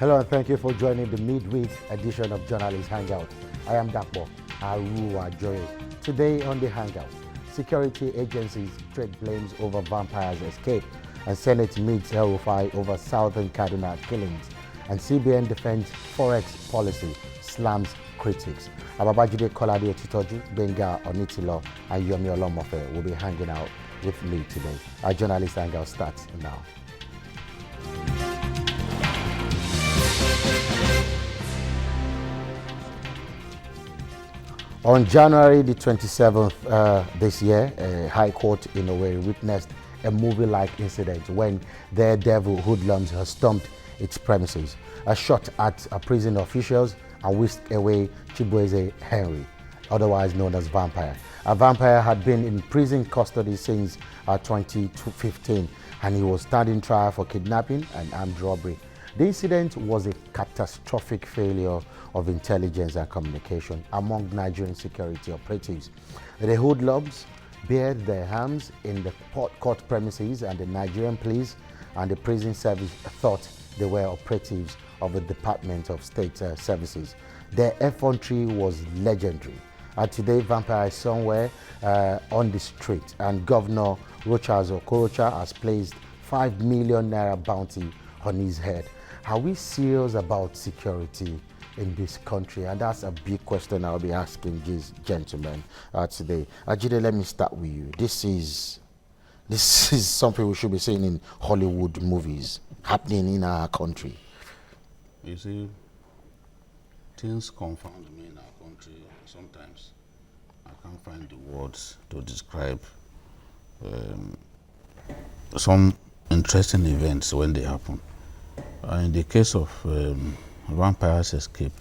Hello and thank you for joining the midweek edition of Journalist Hangout. I am Dakbo Aruwajoye. Today on the Hangout, security agencies trade blames over vampires' escape, and Senate meets El-Rufai over Southern Kaduna killings, and CBN defends forex policy, slams critics. Ababajide Kolade Otitoju, Benga Onitilo, and Yomi Olomofe will be hanging out with me today. Our Journalist Hangout starts now. On January the 27th this year, a High Court in Owerri witnessed a movie-like incident when daredevil hoodlums have stormed its premises, shot at prison officials and whisked away Chibueze Henry, otherwise known as Vampire. A Vampire had been in prison custody since 2015, and he was standing trial for kidnapping and armed robbery. The incident was a catastrophic failure of intelligence and communication among Nigerian security operatives. The hoodlums bared their arms in the court premises, and the Nigerian police and the prison service thought they were operatives of the Department of State Services. Their effrontery was legendary. Today, Vampire is somewhere on the street, and Governor Rochas Okorocha has placed 5 million naira bounty on his head. Are we serious about security in this country? And that's a big question I'll be asking these gentlemen today. Ajide, let me start with you. This is something we should be seeing in Hollywood movies happening in our country. You see, things confound me in our country. Sometimes I can't find the words to describe some interesting events when they happen. In the case of Vampire's escape,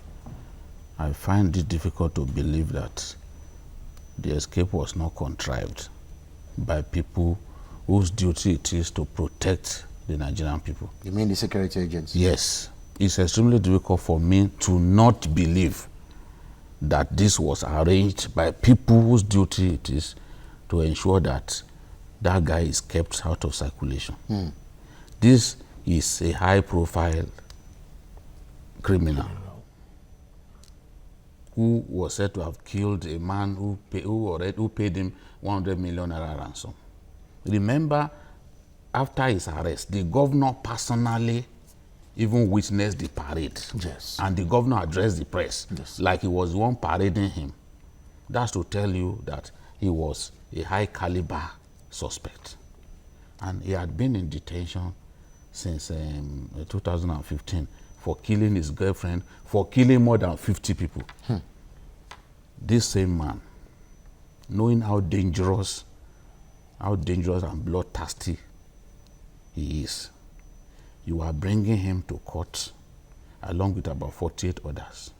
I find it difficult to believe that the escape was not contrived by people whose duty it is to protect the Nigerian people. You mean the security agents? Yes. It's extremely difficult for me to not believe that this was arranged by people whose duty it is to ensure that that guy is kept out of circulation. This is a high-profile criminal who was said to have killed a man who paid him 100 million naira ransom. Remember, after his arrest, the governor personally even witnessed the parade. Yes. And the governor addressed the press like he was the one parading him. That's to tell you that he was a high-caliber suspect. And he had been in detention since 2015 for killing his girlfriend, for killing more than 50 people. This same man, knowing how dangerous and bloodthirsty he is, you are bringing him to court along with about 48 others.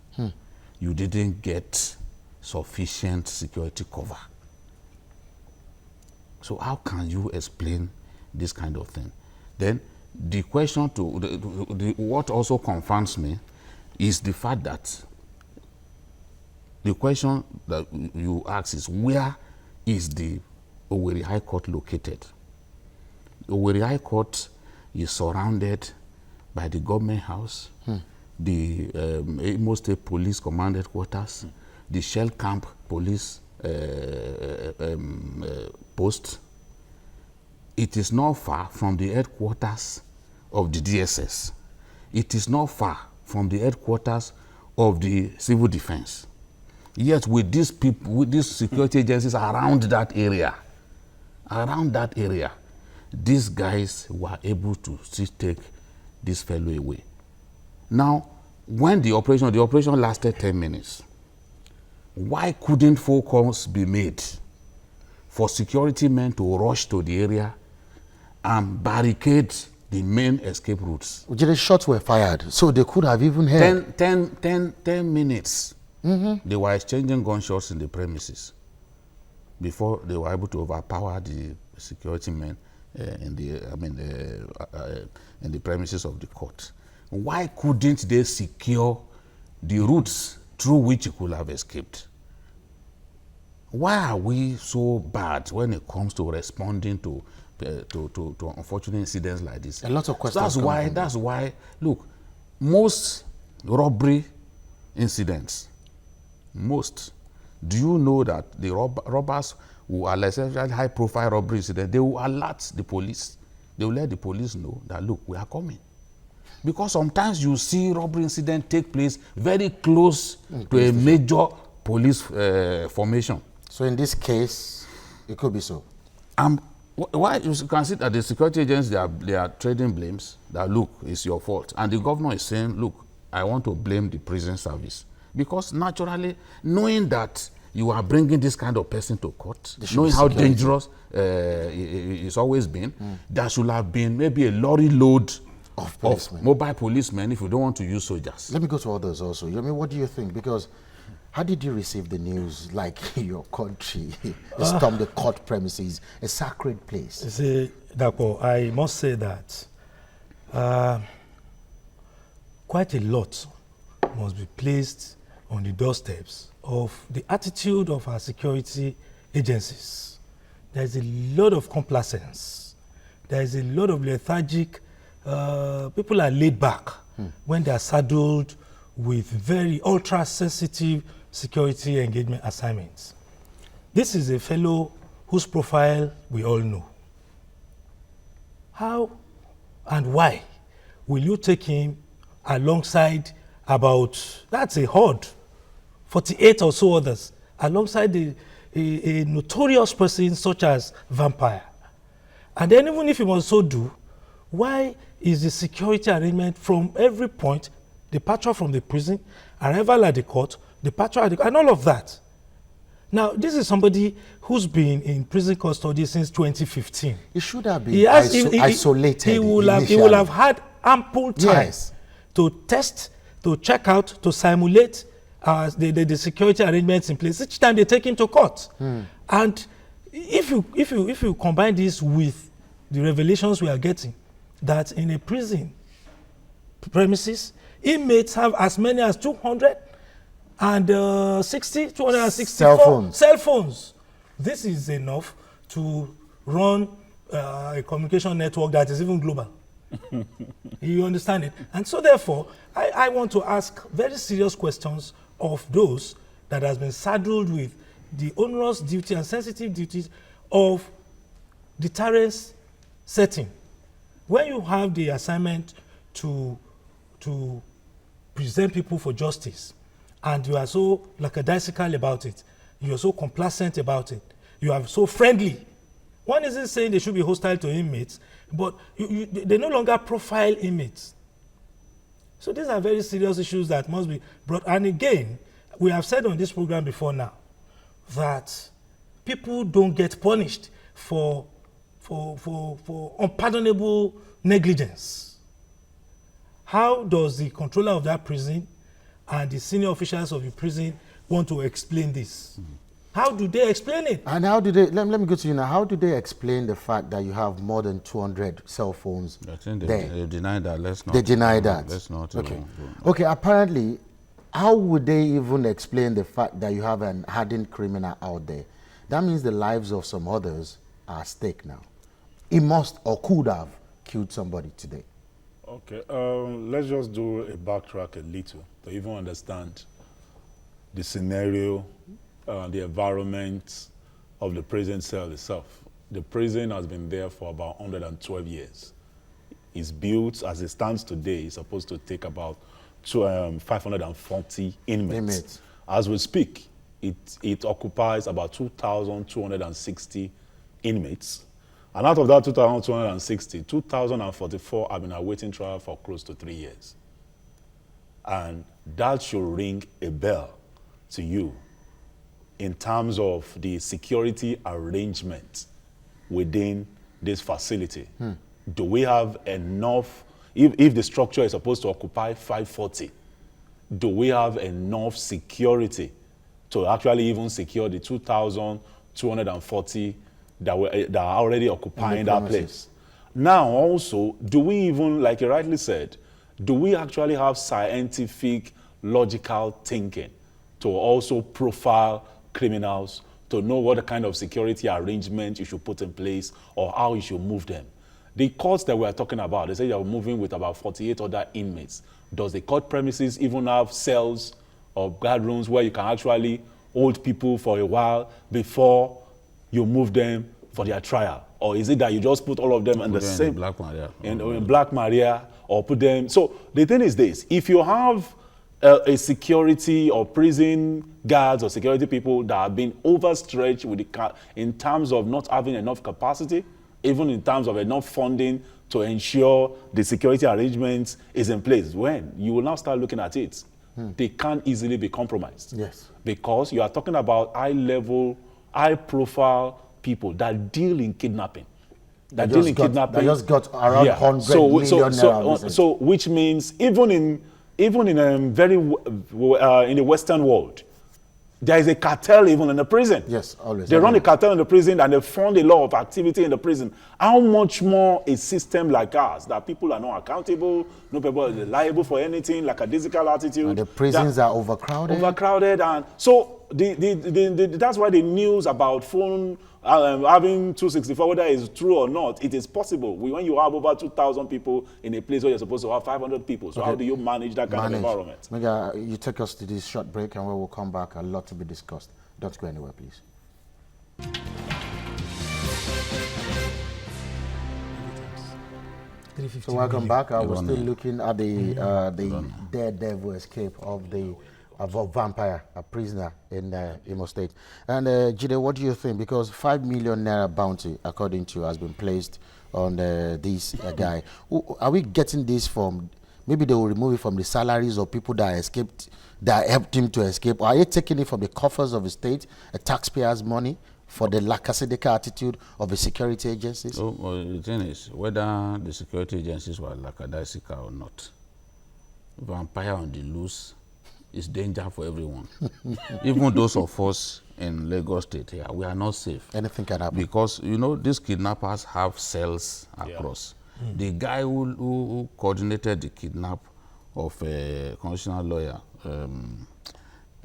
You didn't get sufficient security cover. So how can you explain this kind of thing? Then the question what also confounds me is the fact that the question that you ask is, where is the Owerri High Court located? Owerri High Court is surrounded by the government house, the Imo State Police Command Headquarters, the Shell Camp Police post. It is not far from the headquarters of the DSS. It is not far from the headquarters of the Civil Defense. Yet with these people, with these security agencies around that area, these guys were able to still take this fellow away. Now, when the operation lasted 10 minutes, why couldn't phone calls be made for security men to rush to the area and barricade the main escape routes? The shots were fired, so they could have even heard. 10 minutes. They were exchanging gunshots in the premises before they were able to overpower the security men in the premises of the court. Why couldn't they secure the routes through which he could have escaped? Why are we so bad when it comes to responding to unfortunate incidents like this? A lot of questions. That's why. Look, most robbery incidents, do you know that the robbers who are essentially high-profile robbery incidents, they will alert the police. They will let the police know that, look, we are coming. Because sometimes you see robbery incident take place very close to a major police formation. So in this case, it could be so. Why you can see that the security agents, they are trading blames, that look, it's your fault. And the governor is saying, look, I want to blame the prison service. Because naturally, knowing that you are bringing this kind of person to court, knowing how dangerous it's always been, there should have been maybe a lorry load of mobile policemen if you don't want to use soldiers. Let me go to others also. I mean, what do you think? Because how did you receive the news, like your country stormed the court premises, a sacred place? You see, Dapo, I must say that quite a lot must be placed on the doorsteps of the attitude of our security agencies. There is a lot of complacence. There is a lot of lethargic. People are laid back when they are saddled with very ultra-sensitive security engagement assignments. This is a fellow whose profile we all know. How and why will you take him alongside about, that's a horde, 48 or so others, alongside a notorious person such as Vampire? And then even if he must so do, why is the security arrangement from every point, departure from the prison, arrival at the court, departure at the court, and all of that? Now, this is somebody who's been in prison custody since 2015. He should have been isolated. He will have had ample time to test, to check out, to simulate the security arrangements in place each time they take him to court. And if you combine this with the revelations we are getting, that in a prison premises, inmates have as many as 264 cell phones. This is enough to run a communication network that is even global. You understand it? And so therefore, I want to ask very serious questions of those that has been saddled with the onerous duty and sensitive duties of deterrence setting. When you have the assignment to present people for justice, and you are so lackadaisical about it, you are so complacent about it, you are so friendly. One isn't saying they should be hostile to inmates, but they no longer profile inmates. So these are very serious issues that must be brought. And again, we have said on this program before now that people don't get punished for unpardonable negligence. How does the controller of that prison and the senior officials of the prison want to explain this? How do they explain it? And how do they, let me go to you now, how do they explain the fact that you have more than 200 cell phones there? They deny that. Let's not. They deny that. Let's not. Okay. Okay, apparently, how would they even explain the fact that you have an hardened criminal out there? That means the lives of some others are at stake now. He must or could have killed somebody today. Okay, let's just do a backtrack a little to even understand the scenario, the environment of the prison cell itself. The prison has been there for about 112 years. It's built, as it stands today, it's supposed to take about 540 inmates. As we speak, it occupies about 2,260 inmates. And out of that 2,260, 2,044 have been awaiting trial for close to 3 years. And that should ring a bell to you in terms of the security arrangement within this facility. Do we have enough, if the structure is supposed to occupy 540, do we have enough security to actually even secure the 2,240 that are already occupying that place? Now also, do we even, like you rightly said, do we actually have scientific, logical thinking to also profile criminals, to know what kind of security arrangement you should put in place or how you should move them? The courts that we are talking about, they say they are moving with about 48 other inmates. Does the court premises even have cells or guard rooms where you can actually hold people for a while before you move them for their trial? Or is it that you just put all of them in the same in Black Maria, in Black Maria, or put them? So the thing is this: if you have a security or prison guards or security people that have been overstretched with in terms of not having enough capacity, even in terms of enough funding to ensure the security arrangements is in place, when you will now start looking at it, they can't easily be compromised. Yes. Because you are talking about high-level, high-profile people that deal in kidnapping. That just got around 100 million naira. So which means even in in the Western world, there is a cartel even in the prison. Yes, always. They run a cartel in the prison and they fund a lot of activity in the prison. How much more a system like ours, that people are not accountable, no people are liable for anything, like a physical attitude. And the prisons are overcrowded. Overcrowded, and so that's why the news about phone having 264, whether it's true or not, it is possible. When you have over 2,000 people in a place where you're supposed to have 500 people, so how do you manage that kind of environment? Maybe you take us to this short break, and we will come back. A lot to be discussed. Don't go anywhere, please. So welcome back. I was still looking at the daredevil escape of a vampire, a prisoner in Imo State. And Jide, what do you think? Because 5 million naira bounty, according to you, has been placed on this guy. Are we getting this from? Maybe they will remove it from the salaries of people that escaped, that helped him to escape. Or are you taking it from the coffers of the state, a taxpayer's money, for the lackadaisical attitude of the security agencies? So the thing is, whether the security agencies were lackadaisical or not, vampire on the loose is danger for everyone. Even those of us in Lagos State here, we are not safe. Anything can happen. Because, you know, these kidnappers have cells across. The guy who coordinated the kidnap of a constitutional lawyer,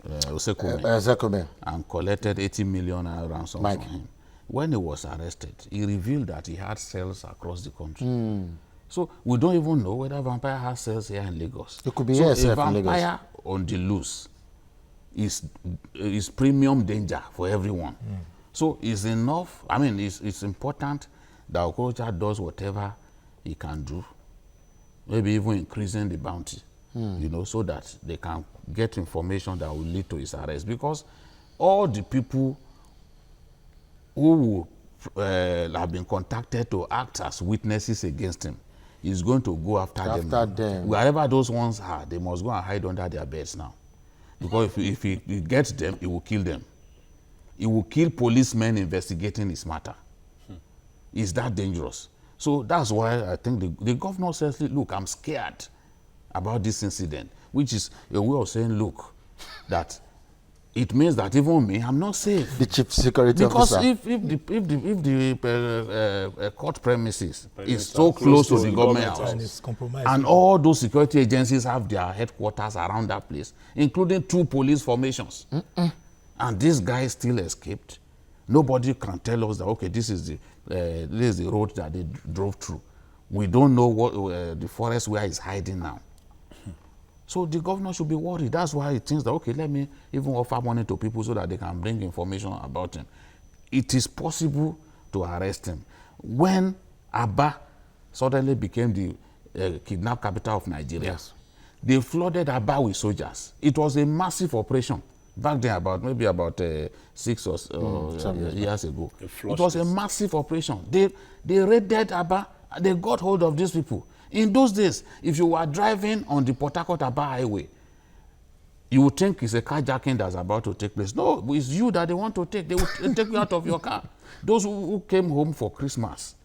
Osekome, and collected 80 million naira ransom from him. When he was arrested, he revealed that he had cells across the country. So we don't even know whether vampire has cells here in Lagos. It could be so here a vampire in Lagos. On the loose is premium danger for everyone. So it's enough. I mean, it's important that Okorocha does whatever he can do, maybe even increasing the bounty, you know, so that they can get information that will lead to his arrest. Because all the people who have been contacted to act as witnesses against him, he's going to go after them. Wherever those ones are, they must go and hide under their beds now. Because if he gets them, he will kill them. He will kill policemen investigating his matter. It's that dangerous. So that's why I think the governor says, look, I'm scared about this incident, which is a way of saying, look, that it means that even me, I'm not safe. The chief security officer. Because if the court premises is so close to the government house, and it's compromised, and all those security agencies have their headquarters around that place, including 2 police formations, and this guy still escaped, nobody can tell us that, okay, this is the road that they drove through. We don't know what the forest where he's hiding now. So the governor should be worried. That's why he thinks that, okay, let me even offer money to people so that they can bring information about him. It is possible to arrest him. When Aba suddenly became the kidnap capital of Nigeria, they flooded Aba with soldiers. It was a massive operation. Back then, maybe about 6 or years ago. It was a massive operation. They raided Aba. They got hold of these people. In those days, if you were driving on the Port Harcourt-Aba highway, you would think it's a carjacking that's about to take place. No, it's you that they want to take. They will take you out of your car. Those who came home for Christmas,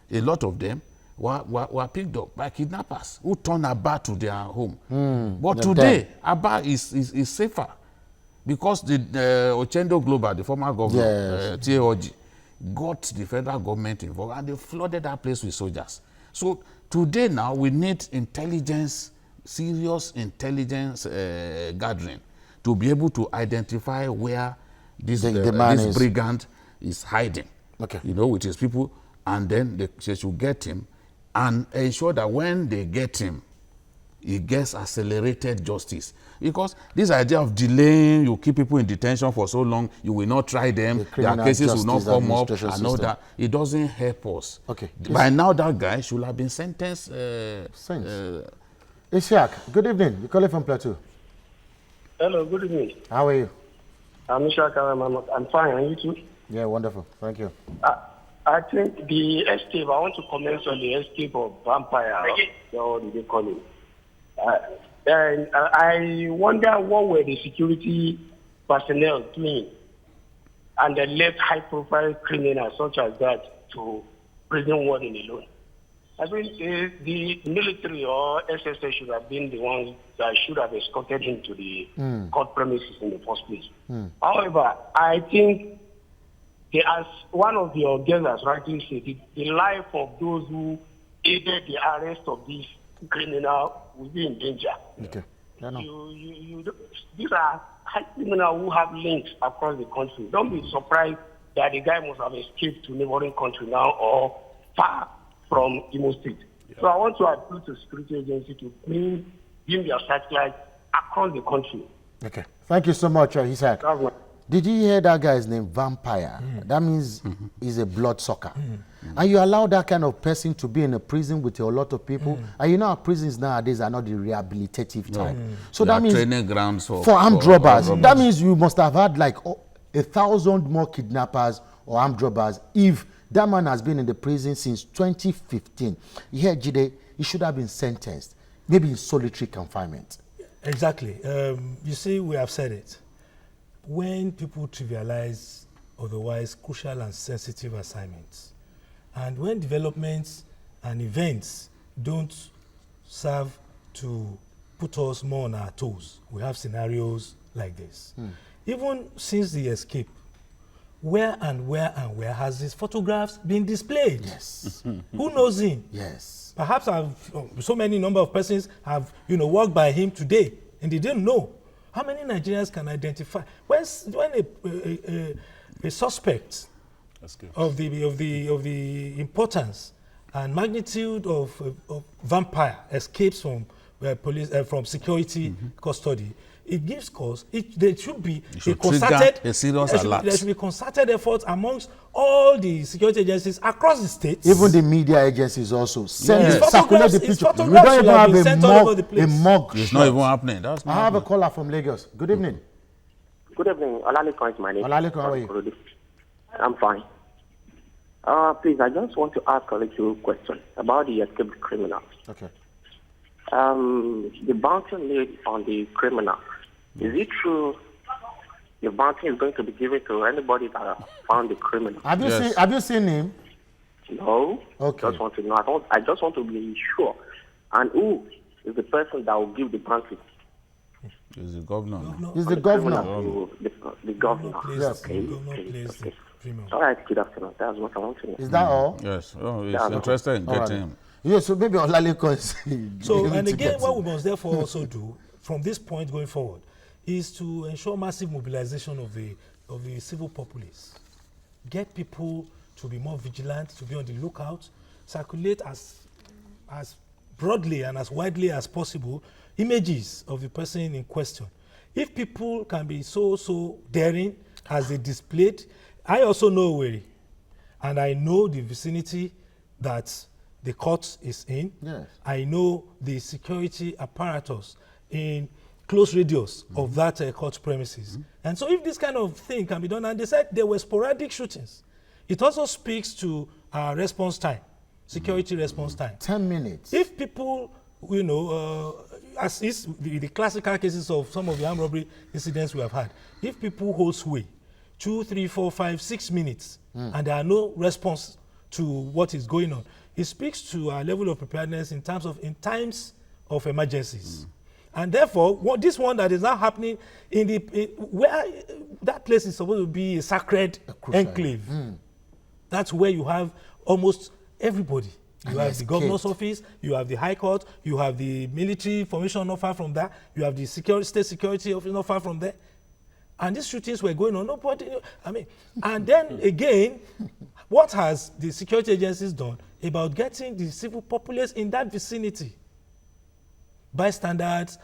a lot of them were picked up by kidnappers who turned Aba to their home. But today, Aba is safer because the Ochendo Global, the former governor, TAOG, got the federal government involved and they flooded that place with soldiers. So today now we need intelligence, serious intelligence gathering to be able to identify where this brigand is hiding. Okay. You know, with his people, and then they should get him and ensure that when they get him, he gets accelerated justice. Because this idea of delaying, you keep people in detention for so long, you will not try them, their cases will not come up, and all that. It doesn't help us. Okay. By now, that guy should have been sentenced. Ishak, good evening. You calling from Plateau? Hello, good evening. How are you? I'm Ishak. I'm fine. And you too? Yeah, wonderful. Thank you. I think the escape, I want to comment on the escape of vampire. So they call it. And I wonder what were the security personnel doing, and they left high-profile criminals such as that to prison warden alone. I think the military or SSA should have been the ones that should have escorted him to the court premises in the first place. However, I think, as one of your guests has rightly said, the life of those who aided the arrest of this criminal will be in danger. Okay. These are high criminals who have links across the country. Don't be surprised that the guy must have escaped to neighboring country now or far from Imo State. Yeah. So I want to appeal to security agency to bring their satellite across the country. Okay. Thank you so much, Isaac. Did you hear that guy's name, Vampire? That means he's a bloodsucker. And you allow that kind of person to be in a prison with a lot of people. And you know our prisons nowadays are not the rehabilitative type. So that means training grounds for armed robbers. That means you must have had like 1,000 more kidnappers or armed robbers if that man has been in the prison since 2015. Here, Jide, he should have been sentenced, maybe in solitary confinement. Exactly. You see, we have said it. When people trivialize otherwise crucial and sensitive assignments, and when developments and events don't serve to put us more on our toes, we have scenarios like this. Even since the escape, where has his photographs been displayed? Yes. Who knows him? Yes. Perhaps so many number of persons have walked by him today and they didn't know. How many Nigerians can identify when a suspect of the importance and magnitude of vampire escapes from police from security custody? It gives cause. There should be a concerted, there should be concerted efforts amongst all the security agencies across the states. Even the media agencies also circulate the picture. We don't even have a mock. It's not even happening. I have a caller from Lagos. Good evening. Good evening. Olaleko is my name. Olaleko, how are you? I'm fine. Please, I just want to ask a little question about the escaped criminals. Okay. The bounty laid on the criminal. Is it true the bounty is going to be given to anybody that found the criminal? Have you seen him? No. Okay. Just want to know. I just want to be sure. And who is the person that will give the bounty? It's the governor. He's the governor. The governor. Yes. Okay. All right, good afternoon. That's what I want to know. Is that all? Yes. Oh, he's interested in getting him. Yeah, so maybe Olaleko is... So, and again, what we must therefore also do from this point going forward is to ensure massive mobilization of the civil populace. Get people to be more vigilant, to be on the lookout, circulate as broadly and as widely as possible images of the person in question. If people can be so daring as they displayed, I also know Owerri, and I know the vicinity that the court is in. Yes. I know the security apparatus in close radius of that court premises. And so if this kind of thing can be done, and they said there were sporadic shootings, it also speaks to our response time, security response time. 10 minutes. If people, as is the classical cases of some of the armed robbery incidents we have had, if people hold sway 2, 3, 4, 5, 6 minutes, and there are no response to what is going on, it speaks to our level of preparedness in times of emergencies. And therefore, this one that is now happening where that place is supposed to be a sacred enclave. That's where you have almost everybody. You have the governor's office, you have the high court, you have the military formation not far from there, you have the state security office not far from there. And these shootings were going on. Nobody, and then again, What has the security agencies done about getting the civil populace in that vicinity? Bystanders,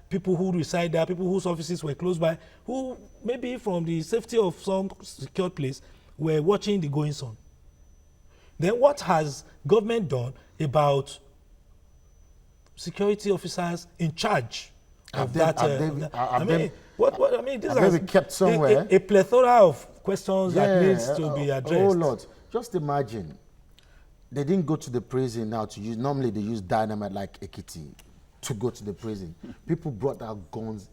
people who reside there, people whose offices were close by, who maybe from the safety of some secure place were watching the goings on. Then what has government done about security officers in charge of that? This has kept somewhere. A plethora of questions that needs to be addressed. Oh Lord, just imagine. They didn't go to the prison now to use, normally they use dynamite like Ekiti to go to the prison. People brought out guns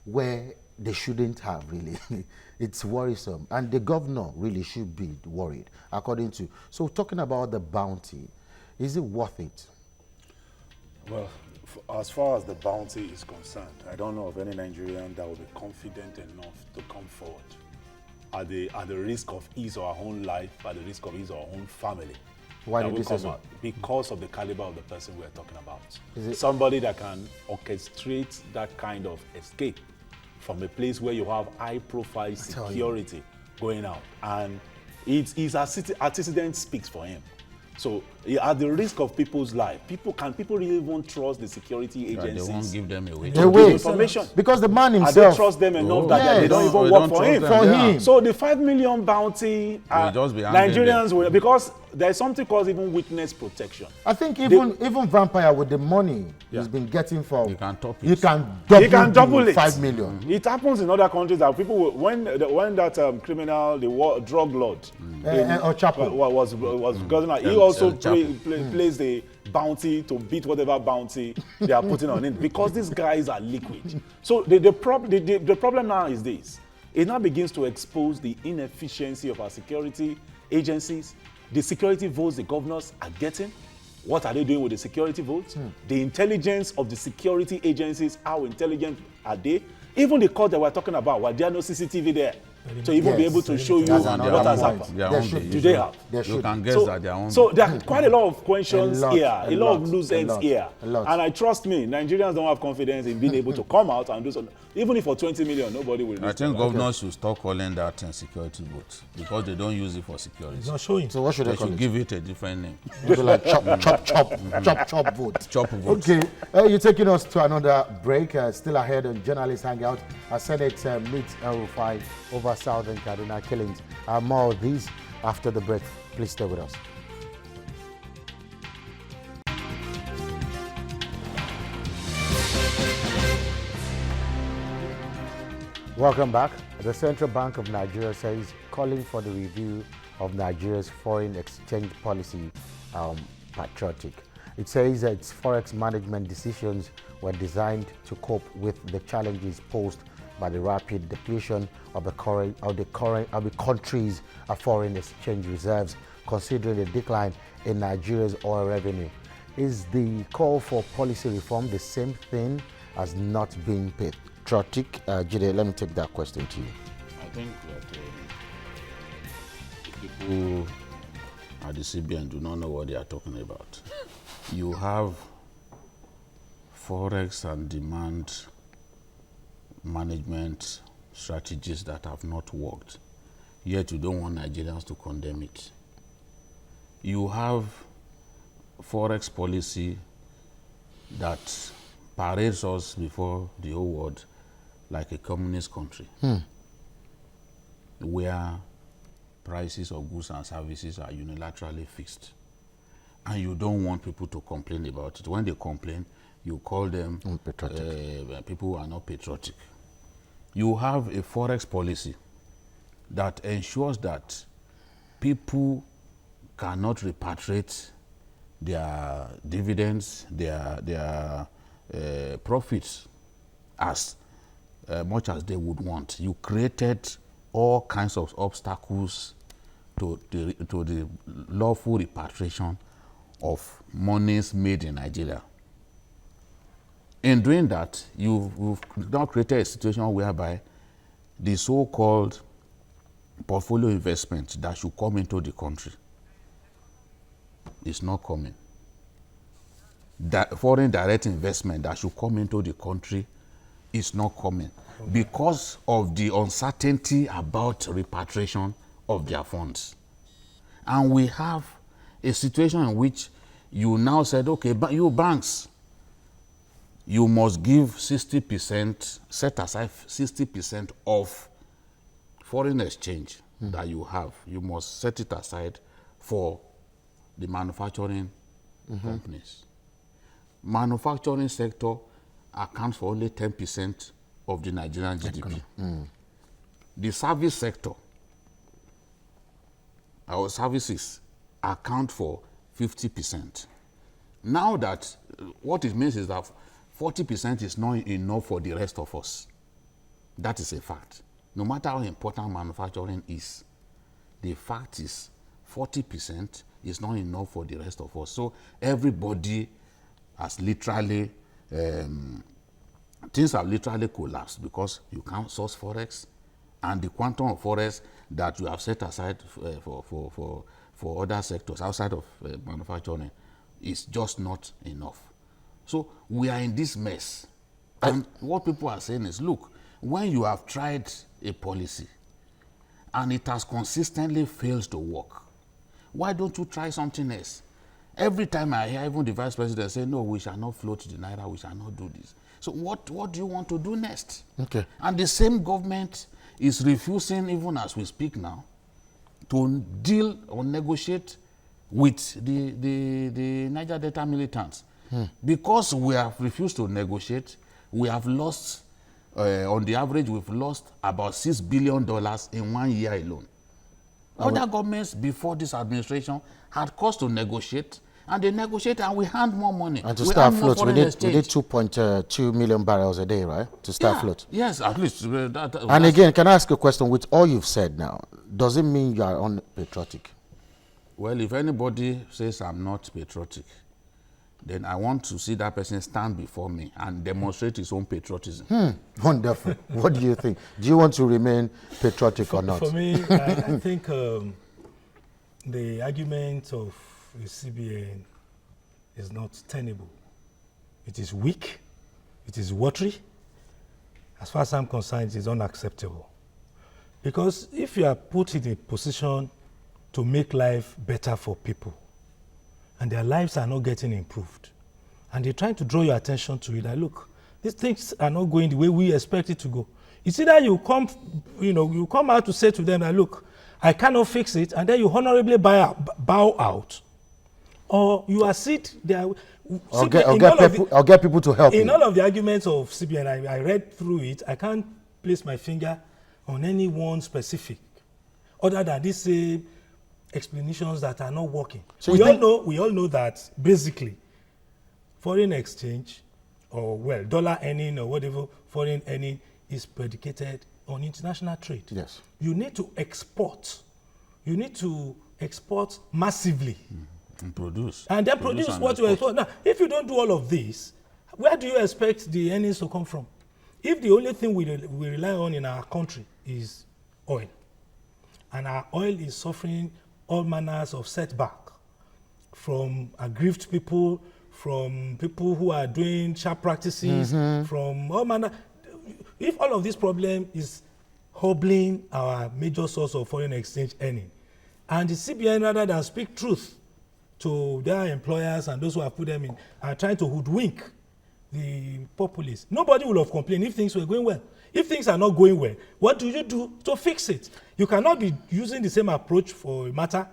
where they shouldn't have, really. It's worrisome. And the governor really should be worried, according to. So talking about the bounty, is it worth it? Well, as far as the bounty is concerned, I don't know of any Nigerian that will be confident enough to come forward at the risk of his or her own life, at the risk of his or her own family. Why did you say so? Because of the caliber of the person we're talking about. Somebody that can orchestrate that kind of escape from a place where you have high-profile security going out. And his antecedent speaks for him. So at the risk of people's life, can people really even trust the security agencies? They won't give them away. To give information. Because the man himself. And they trust them enough that they don't even work for him. So the 5 million bounty, Nigerians will, because there's something called even witness protection. I think even Vampire with the money he's been getting from, you can top it. You can double it. 5 million. It happens in other countries that people, when that criminal, the drug lord, was gotten out, he also plays the bounty to beat whatever bounty they are putting on it, because these guys are liquid. So the problem now is this. It now begins to expose the inefficiency of our security agencies, the security votes the governors are getting. What are they doing with the security votes? The intelligence of the security agencies, how intelligent are they? Even the court that we're talking about, were there no CCTV there? To even be able to show you what has happened. Do they have? You can guess that they are on. So there are quite a lot of questions here, a lot of loose ends here. And I trust me, Nigerians don't have confidence in being able to come out and do something. Even if for 20 million, nobody will. I think governors should stop calling that security vote, because they don't use it for security. It's not showing. So what should they call it? Give it a different name. Like chop vote. Chop vote. Okay, you're taking us to another break. Still ahead on Journalist Hangout. Senate meets El-Rufai over Southern Kaduna killings. More of these after the break. Please stay with us. Welcome back. The Central Bank of Nigeria says calling for the review of Nigeria's foreign exchange policy patriotic. It says that its forex management decisions were designed to cope with the challenges posed by the rapid depletion of the country's foreign exchange reserves, considering the decline in Nigeria's oil revenue. Is the call for policy reform the same thing as not being patriotic? Jide, let me take that question to you. I think that people at the CBN do not know what they are talking about. You have forex and demand management strategies that have not worked, yet you don't want Nigerians to condemn it. You have forex policy that parades us before the whole world like a communist country, where prices of goods and services are unilaterally fixed. And you don't want people to complain about it. When they complain, you call them people who are not patriotic. You have a forex policy that ensures that people cannot repatriate their dividends, their profits as much as they would want. You created all kinds of obstacles to the lawful repatriation of monies made in Nigeria. In doing that, you've now created a situation whereby the so-called portfolio investment that should come into the country is not coming. That foreign direct investment that should come into the country is not coming because of the uncertainty about repatriation of their funds. And we have a situation in which you now said, okay, but you banks, you must give 60%, set aside 60% of foreign exchange that you have. You must set it aside for the manufacturing companies. Manufacturing sector accounts for only 10% of the Nigerian GDP. The service sector, our services, account for 50%. Now that, what it means is that 40% is not enough for the rest of us. That is a fact. No matter how important manufacturing is, the fact is 40% is not enough for the rest of us. So everybody has literally, things have literally collapsed because you can't source forex, and the quantum of forex that you have set aside for other sectors outside of manufacturing is just not enough. So we are in this mess. And what people are saying is, look, when you have tried a policy and it has consistently failed to work, why don't you try something else? Every time I hear even the vice president say, no, we shall not float the naira, we shall not do this. So what do you want to do next? Okay. And the same government is refusing, even as we speak now, to deal or negotiate with the Niger Delta militants. Because we have refused to negotiate, we have lost, on the average, we've lost about $6 billion in 1 year alone. Other governments before this administration had cause to negotiate, and they negotiate and we hand more money. And to we start float, we need 2.2 million barrels a day, right? To start float. Yes, at least. And again, can I ask a question? With all you've said now, does it mean you are unpatriotic? Well, if anybody says I'm not patriotic, then I want to see that person stand before me and demonstrate his own patriotism. Wonderful. What do you think? Do you want to remain patriotic or not? For me, I think the argument of the CBN is not tenable. It is weak. It is watery. As far as I'm concerned, it is unacceptable. Because if you are put in a position to make life better for people, and their lives are not getting improved, and they're trying to draw your attention to it, that look, these things are not going the way we expect it to go. It's either you come out to say to them that, look, I cannot fix it, and then you honorably bow out, or you are there. Or get people to help you. In all of the arguments of CBN, I read through it, I can't place my finger on any one specific, other than these explanations that are not working. So we all know that basically foreign exchange, or dollar earning or whatever foreign earning, is predicated on international trade. Yes. You need to export. You need to export massively. And produce. And then produce what you export. Now, if you don't do all of this, where do you expect the earnings to come from? If the only thing we rely on in our country is oil, and our oil is suffering all manners of setback from aggrieved people, from people who are doing sharp practices, from all manner. If all of this problem is hobbling our major source of foreign exchange earning, and the CBN, rather than speak truth to their employers and those who have put them in, are trying to hoodwink the populace, nobody will have complained if things were going well. If things are not going well, what do you do to fix it? You cannot be using the same approach for a matter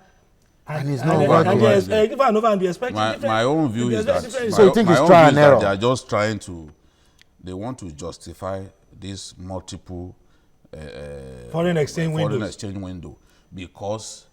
and it's not working. And be expecting my own view is that So you think it's trial and error? They are just trying to, they want to justify this multiple foreign exchange window because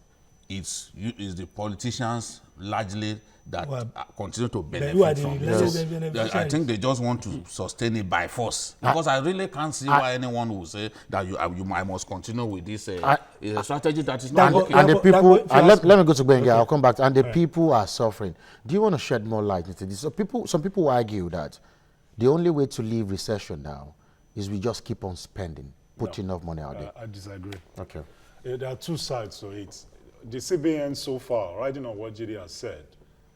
it's the politicians largely that continue to benefit from this. I think they just want to sustain it by force. Because I really can't see why anyone will say that I must continue with this strategy that is not working. And the people, let me go to Benga, I'll come back. And the people are suffering. Do you want to shed more light into this? So some people argue that the only way to leave recession now is we just keep on spending, put enough money out there. I disagree. Okay. There are two sides to it. The CBN so far, riding on what JD has said,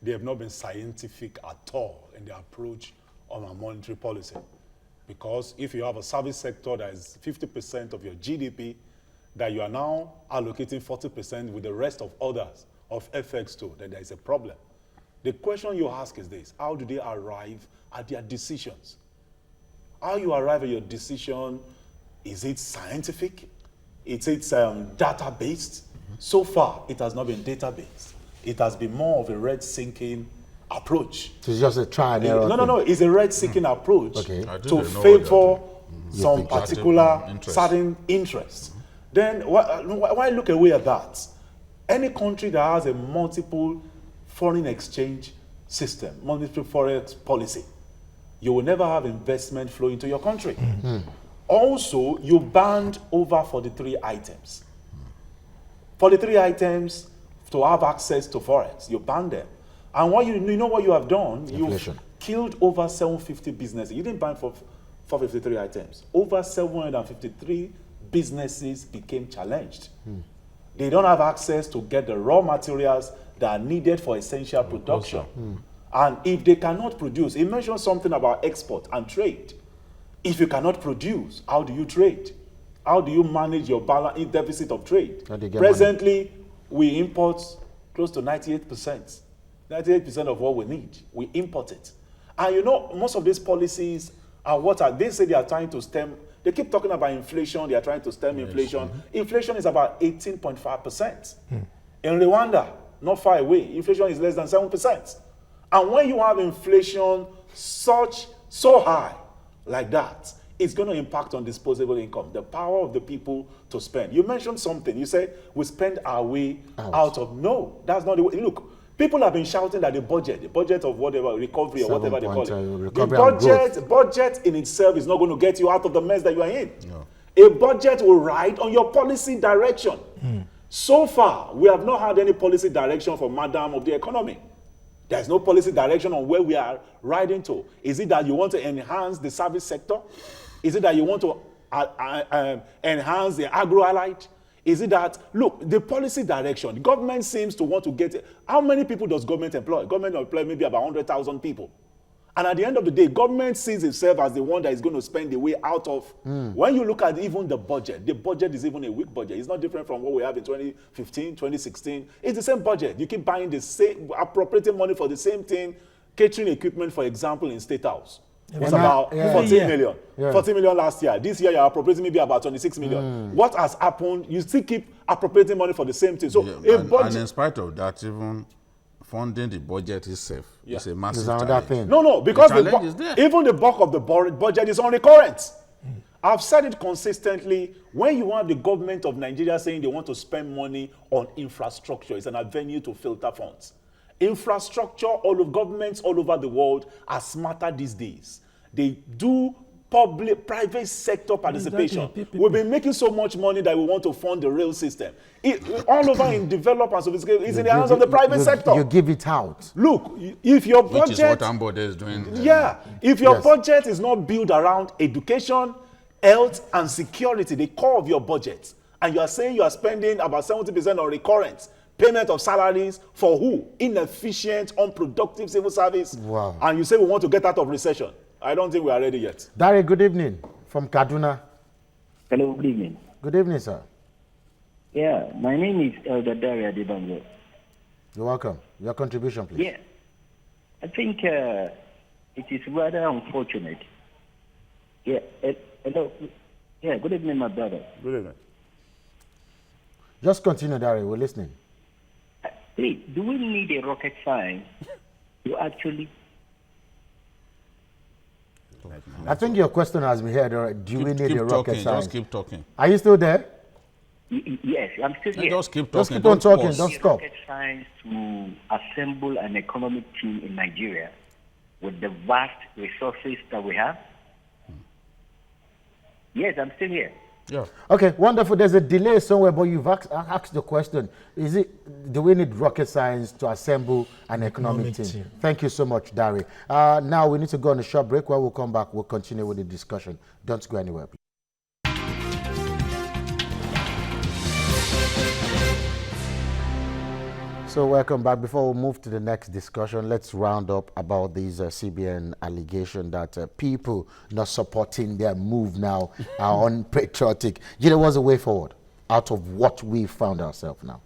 they have not been scientific at all in their approach on our monetary policy. Because if you have a service sector that is 50% of your GDP, that you are now allocating 40% with the rest of others of FX2, then there is a problem. The question you ask is this: how do they arrive at their decisions? How you arrive at your decision, is it scientific? Is it data-based? So far, it has not been data-based. It has been more of a red-sinking approach. So it's just a try and error. No. It's a red-seeking approach to know favor what some particular certain interests. Then why look away at that? Any country that has a multiple foreign exchange system, multiple forex policy, you will never have investment flow into your country. Also, you banned over 43 items. 43 items to have access to forex, you banned them. And what you know what you have done? Inflation. You've killed over 750 businesses. You didn't ban for 453 items. Over 753 businesses became challenged. They don't have access to get the raw materials that are needed for essential production. And if they cannot produce, he mentioned something about export and trade. If you cannot produce, how do you trade? How do you manage your balance deficit of trade? Presently, we import close to 98%. 98% of what we need, we import it. And you know, most of these policies are they say they are trying to stem. They keep talking about inflation, they are trying to stem inflation. Inflation is about 18.5%. In Rwanda, not far away, inflation is less than 7%. And when you have inflation so high like that, it's going to impact on disposable income, the power of the people to spend. You mentioned something. You said we spend our way out of. No, that's not the way. Look, people have been shouting that the budget of whatever, recovery or whatever they call it. The budget in itself is not going to get you out of the mess that you are in. No. A budget will ride on your policy direction. So far, we have not had any policy direction for Madam of the economy. There's no policy direction on where we are riding to. Is it that you want to enhance the service sector? Is it that you want to enhance the agro-allied? Is it that, look, the policy direction, the government seems to want to get it. How many people does government employ? Government employ maybe about 100,000 people. And at the end of the day, government sees itself as the one that is going to spend the way out of. When you look at even the budget is even a weak budget. It's not different from what we have in 2015, 2016. It's the same budget. You keep buying the same, appropriating money for the same thing, catering equipment, for example, in State House. It's about 14 million. 14 million last year. This year, you're appropriating maybe about 26 million. What has happened? You still keep appropriating money for the same thing. So and in spite of that, even funding the budget itself is a massive challenge. No, because even the bulk of the budget is on recurrent. I've said it consistently. When you have the government of Nigeria saying they want to spend money on infrastructure, it's an avenue to filter funds. Infrastructure, all of governments all over the world are smarter these days. They do private sector participation. Exactly. We've been making so much money that we want to fund the rail system. All over in developed and sophisticated, it's in the hands of the private sector. You give it out. Look, if your budget... Which is what Ambode is doing. If your budget is not built around education, health, and security, the core of your budget, and you are saying you are spending about 70% on recurrent, payment of salaries for who? Inefficient, unproductive civil service. Wow. And you say we want to get out of recession. I don't think we are ready yet. Dari, good evening from Kaduna. Hello, good evening. Good evening, sir. Yeah, my name is Elder Dari Adebanjo. You're welcome. Your contribution, please. Yeah, I think it is rather unfortunate. Yeah, hello. Yeah, good evening, my brother. Good evening. Just continue, Dari. We're listening. Please, do we need a rocket science to actually... I think your question has been heard. Do we need a rocket science? Just keep talking. Are you still there? Yes, I'm still here. Just keep talking. Just keep on talking. Don't stop. Rocket science to assemble an economic team in Nigeria with the vast resources that we have? Yes, I'm still here. Yeah. Okay, wonderful. There's a delay somewhere, but you've asked the question. Do we need rocket science to assemble an economic team? Thank you so much, Dari. Now we need to go on a short break. When we'll come back, we'll continue with the discussion. Don't go anywhere, please. So welcome back. Before we move to the next discussion, let's round up about these CBN allegation that people not supporting their move now are unpatriotic. You know, what's the way forward? out of what we found ourselves now?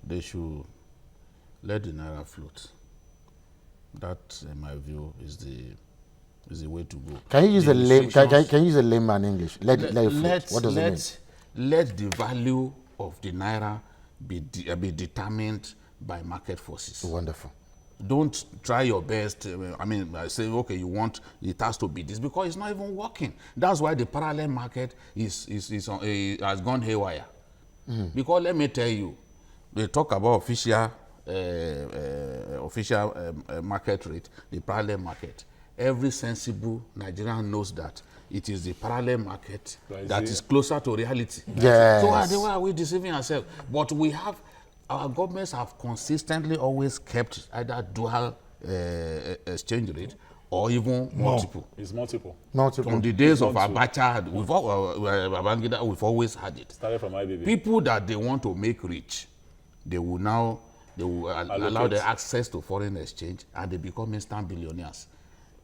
They should let the naira float. That, in my view, is the way to go. Can you use The a lame? Can restrictions- you use a layman English? Let it float. What does it mean? Let the value of the naira be determined by market forces. Wonderful. Don't try your best. I say, okay, you want it has to be this because it's not even working. That's why the parallel market has gone haywire. Because let me tell you, they talk about official market rate, the parallel market. Every sensible Nigerian knows that it is the parallel market that is closer to reality. Yes. So why are we deceiving ourselves? But our governments have consistently always kept either dual exchange rate or even multiple. It's multiple. From the days of Abacha, Babangida, we've always had it. Started from IBB. People that they want to make rich, they will allow their access to foreign exchange and they become instant billionaires.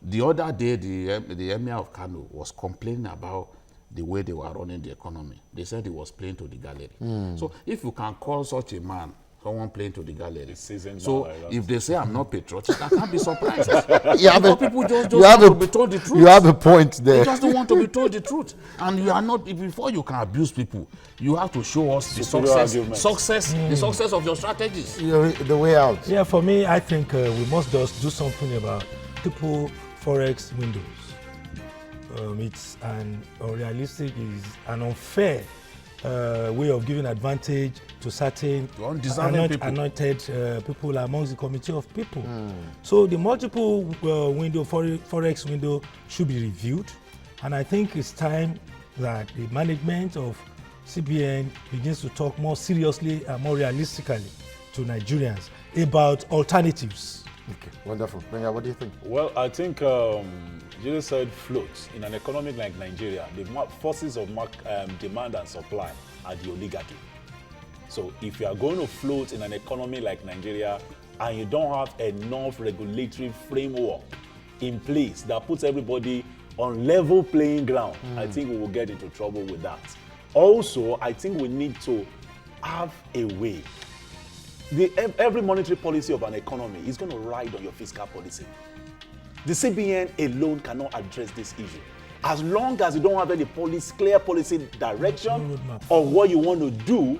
The other day, the Emir of Kano was complaining about the way they were running the economy. They said he was playing to the gallery. So if you can call such a man someone playing to the gallery, so if they say I'm not patriotic, I can't be surprised. People just want to be told the truth. You have a point there. They just don't want to be told the truth. And you are not, before you can abuse people, you have to show us the success of your strategies. The way out. Yeah, for me, I think we must just do something about people forex windows. It's an unrealistic, is an unfair way of giving advantage to certain anointed people amongst the committee of people. So the multiple window, forex window should be reviewed. And I think it's time that the management of CBN begins to talk more seriously and more realistically to Nigerians about alternatives. Okay, wonderful. Benga, what do you think? Well, I think you said float. In an economy like Nigeria, the forces of demand and supply are the oligarchy. So if you are going to float in an economy like Nigeria and you don't have enough regulatory framework in place that puts everybody on level playing ground, I think we will get into trouble with that. Also, I think we need to have a way. Every monetary policy of an economy is going to ride on your fiscal policy. The CBN alone cannot address this issue. As long as you don't have any clear policy direction of what you want to do,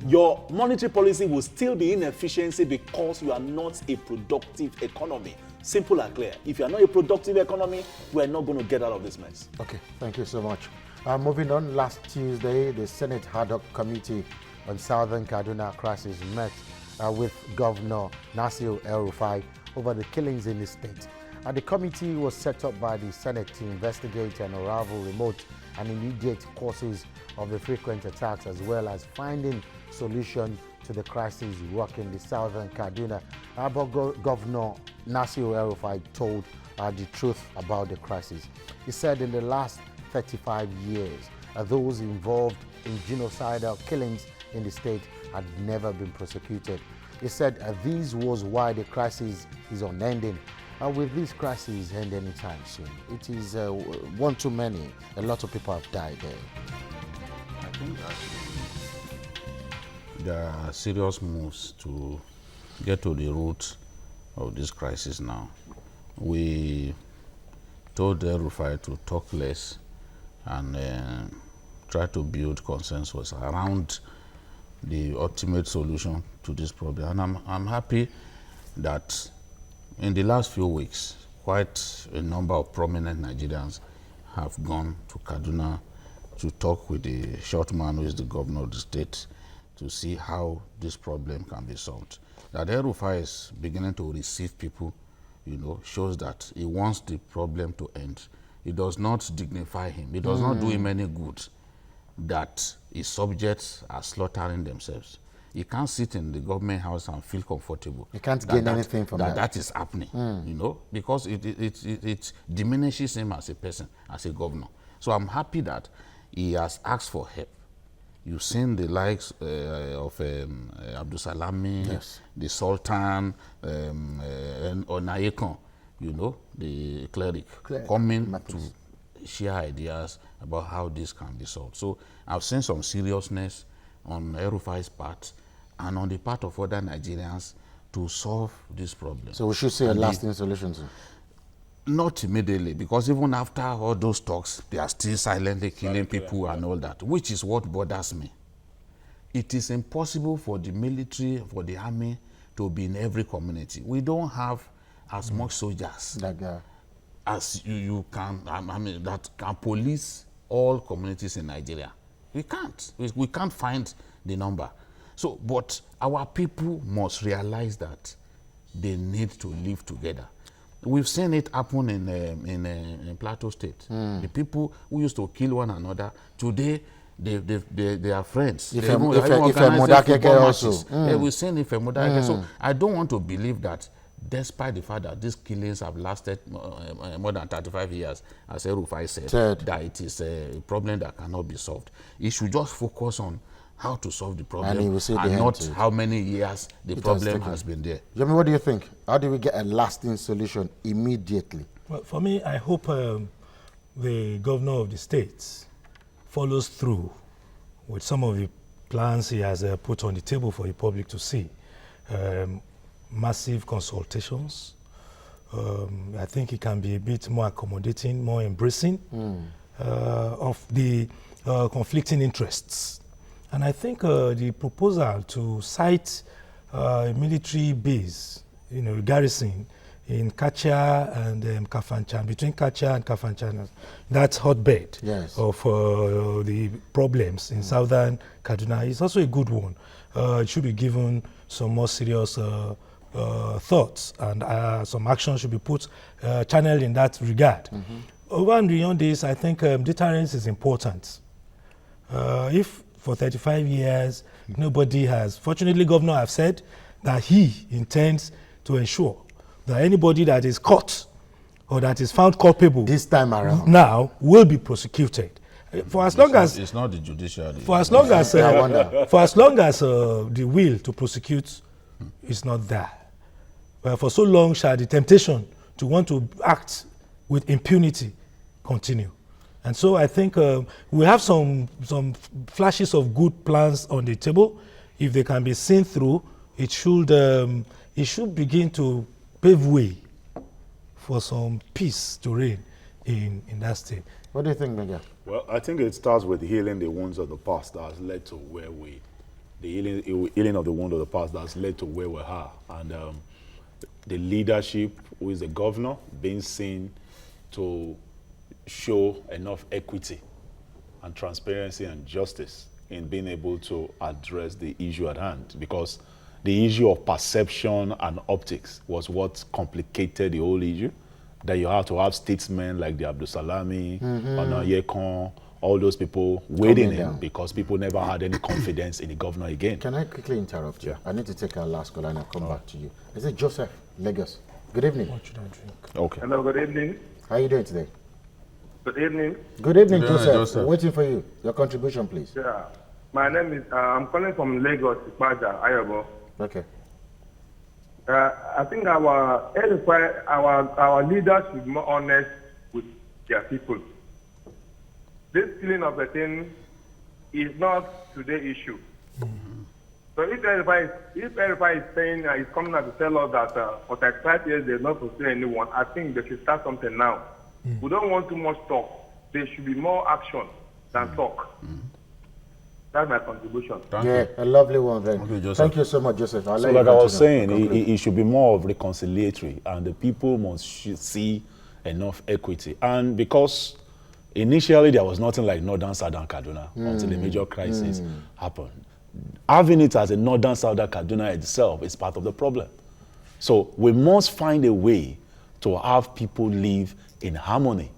your monetary policy will still be inefficiency because you are not a productive economy. Simple and clear. If you are not a productive economy, we are not going to get out of this mess. Okay, thank you so much. Moving on, last Tuesday, the Senate Ad hoc Committee on Southern Kaduna crisis met with Governor Nasir El-Rufai over the killings in the state. The committee was set up by the Senate to investigate and unravel remote and immediate causes of the frequent attacks, as well as finding solutions to the crisis rocking the Southern Kaduna. Governor Nasir El-Rufai told the truth about the crisis. He said in the last 35 years, those involved in genocidal killings in the state had never been prosecuted. He said this was why the crisis is unending. Will this crisis end anytime soon? It is one too many. A lot of people have died there. I think that there are serious moves to get to the root of this crisis now. We told El-Rufai to talk less and try to build consensus around the ultimate solution to this problem. And I'm happy that in the last few weeks, quite a number of prominent Nigerians have gone to Kaduna to talk with the short man who is the governor of the state to see how this problem can be solved. That El-Rufai is beginning to receive people, shows that he wants the problem to end. It does not dignify him. It does not do him any good that his subjects are slaughtering themselves. He can't sit in the government house and feel comfortable. You can't gain anything from that. That is happening, because it diminishes him as a person, as a governor. So I'm happy that he has asked for help. You've seen the likes of Abdul Salami, yes, the Sultan, or Nayekon, the cleric, coming to share ideas about how this can be solved. So I've seen some seriousness on El-Rufai's part and on the part of other Nigerians to solve this problem. So we should see a lasting solution, sir. Not immediately, because even after all those talks, they are still silently killing people and all that, which is what bothers me. It is impossible for the military, for the army to be in every community. We don't have as much soldiers as you can, that can police all communities in Nigeria. We can't. We can't find the number. So, but our people must realize that they need to live together. We've seen it happen in Plateau State. The people who used to kill one another, today they are friends. If They even Modakeke organize football also. matches. We've seen it in Modakeke. So I don't want to believe that, despite the fact that these killings have lasted more than 35 years, as El-Rufai said, that it is a problem that cannot be solved. It should just focus on how to solve the problem and not how many years the problem has been there. Jimmy, what do you think? How do we get a lasting solution immediately? Well, for me, I hope the governor of the state follows through with some of the plans he has put on the table for the public to see. Massive consultations. I think it can be a bit more accommodating, more embracing of the conflicting interests. And I think the proposal to cite a military base, garrison in Kacha and Kafanchan, between Kacha and Kafanchan, that hotbed of the problems in southern Kaduna is also a good one. It should be given some more serious thoughts, and some action should be put, channeled in that regard. Over and beyond this, I think deterrence is important. If for 35 years, nobody has, fortunately, Governor have said that he intends to ensure that anybody that is caught or that is found culpable this time around now will be prosecuted. For as long as it's not the judiciary. For as long as the will to prosecute is not there. For so long shall the temptation to want to act with impunity continue. And so I think we have some flashes of good plans on the table. If they can be seen through, it should begin to pave way for some peace to reign in that state. What do you think, Mega? Well, I think it starts with healing the wounds of the past that has led to where the healing of the wound of the past that has led to where we are. And the leadership, who is the governor, being seen to show enough equity and transparency and justice in being able to address the issue at hand, because the issue of perception and optics was what complicated the whole issue, that you have to have statesmen like the Abdul Salami, Onayekon, all those people waiting in because people never had any confidence in the governor again. Can I quickly interrupt you? I need to take our last call and I'll come back to you. Is it Joseph, Lagos? Good evening. What should I drink? Okay. Hello, good evening. How are you doing today? Good evening. Good evening, Joseph. Waiting for you. Your contribution, please. Yeah. My name is, I'm calling from Lagos, Ipaja, Ayobo. Okay. I think our leaders should be more honest with their people. This killing of the thing is not today's issue. So if everybody is saying he's coming out to tell us that for 35 years they not pursue anyone, I think they should start something now. We don't want too much talk. There should be more action than talk. That's my contribution. Thank you. A lovely one then. Okay, thank you so much, Joseph. So like I was saying, it should be more of reconciliatory, and the people must see enough equity. And because initially there was nothing like Northern Southern Kaduna until a major crisis happened. Having it as a Northern Southern Kaduna itself is part of the problem. So we must find a way to have people live in harmony.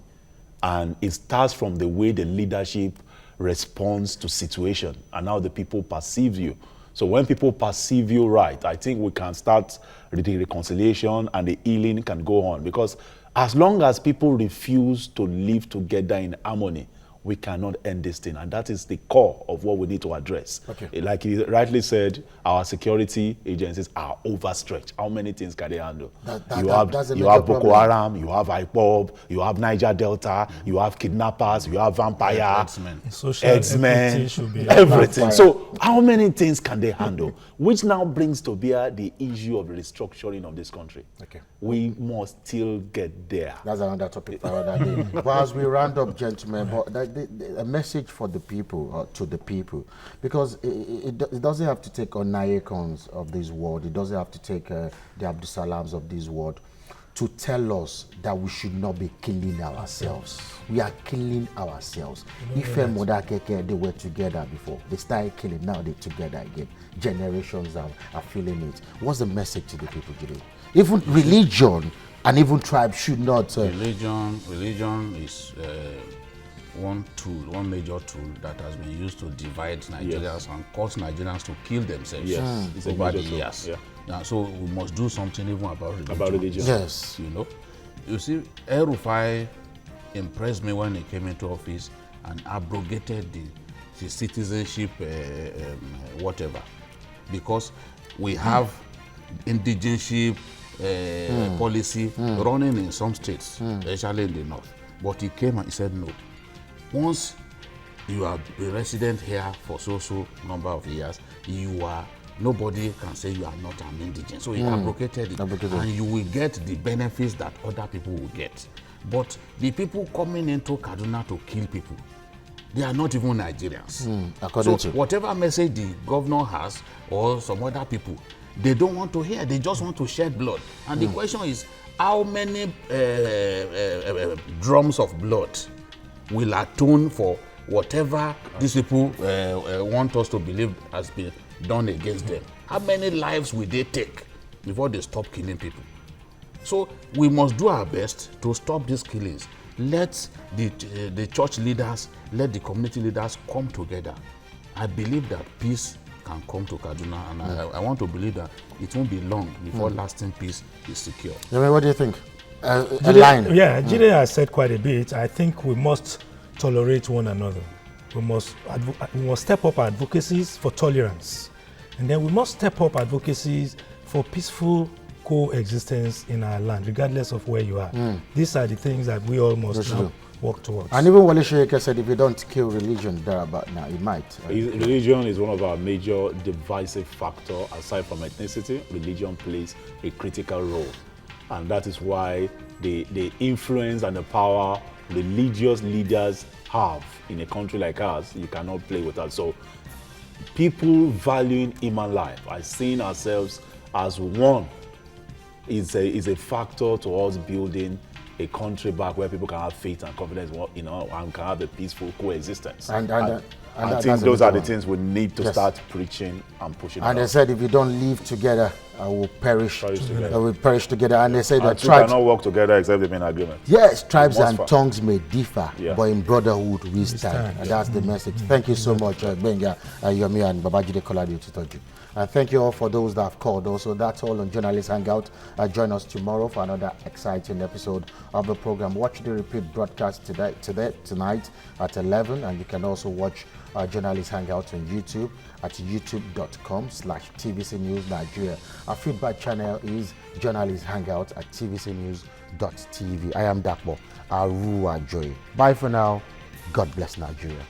And it starts from the way the leadership responds to situation and how the people perceive you. So when people perceive you right, I think we can start the reconciliation and the healing can go on. Because as long as people refuse to live together in harmony, we cannot end this thing. And that is the core of what we need to address. Okay. Like he rightly said, our security agencies are overstretched. How many things can they handle? That's a You major have Boko problem. Haram, you have IPOB, you have Niger Delta, you have kidnappers, you have vampire, Herdsmen. Everything should be everything. So how many things can they handle? Which now brings to bear the issue of restructuring of this country. Okay. We must still get there. That's another topic for another day. But as we round up, gentlemen, but a message for the people, to the people, because it doesn't have to take on Nayekons of this world. It doesn't have to take the Abdusalams of this world to tell us that we should not be killing ourselves. We are killing ourselves. If Modakeke, they were together before, they started killing, now they're together again. Generations are feeling it. What's the message to the people today? Even religion and even tribe should not. Religion is one major tool that has been used to divide Nigerians and cause Nigerians to kill themselves It's a over the major tool. years. Yeah. Now, so we must do something even about religion. About religion. Yes. You know, you see, El-Rufai impressed me when he came into office and abrogated the citizenship, whatever, because we have indigenship policy running in some states, especially in the north. But he came and he said, no. Once you are a resident here for so number of years, nobody can say you are not an indigent. So he abrogated it, and you will get the benefits that other people will get. But the people coming into Kaduna to kill people, they are not even Nigerians. So whatever message the governor has or some other people, they don't want to hear. They just want to shed blood. And the question is, how many drums of blood will atone for whatever these people want us to believe has been done against them? How many lives will they take before they stop killing people? So we must do our best to stop these killings. Let the church leaders, let the community leaders come together. I believe that peace can come to Kaduna, and I want to believe that it won't be long before lasting peace is secure. What do you think? Jide has said quite a bit. I think we must tolerate one another. We must step up advocacies for tolerance, and then we must step up advocacies for peaceful coexistence in our land, regardless of where you are. These are the things that we all must now work towards. And even Wale Soyinka said, if you don't kill religion thereabout now, you might. Religion is one of our major divisive factors. Aside from ethnicity, religion plays a critical role. And that is why the influence and the power religious leaders have in a country like ours, you cannot play with that. So people valuing human life, I seeing ourselves as one, is a factor to us building a country back where people can have faith and confidence, and can have a peaceful coexistence. And I think those are the things we need to start preaching and pushing. And they said, if you don't live together, I will perish. I will perish together. And they say that tribes cannot work together except they're in agreement. Yes, tribes and tongues may differ, but in brotherhood we stand. And that's the message. Thank you so much, Benga, Yomi, and Babajide Kolade Tutoju. And thank you all for those that have called. Also, that's all on Journalist Hangout. Join us tomorrow for another exciting episode of the program. Watch the repeat broadcast tonight at 11, and you can also watch Journalist Hangout on YouTube at youtube.com/TVC News Nigeria. Our feedback channel is Journalist Hangout at tvcnews.tv. I am Dakbo Aruajoy. Bye for now. God bless Nigeria.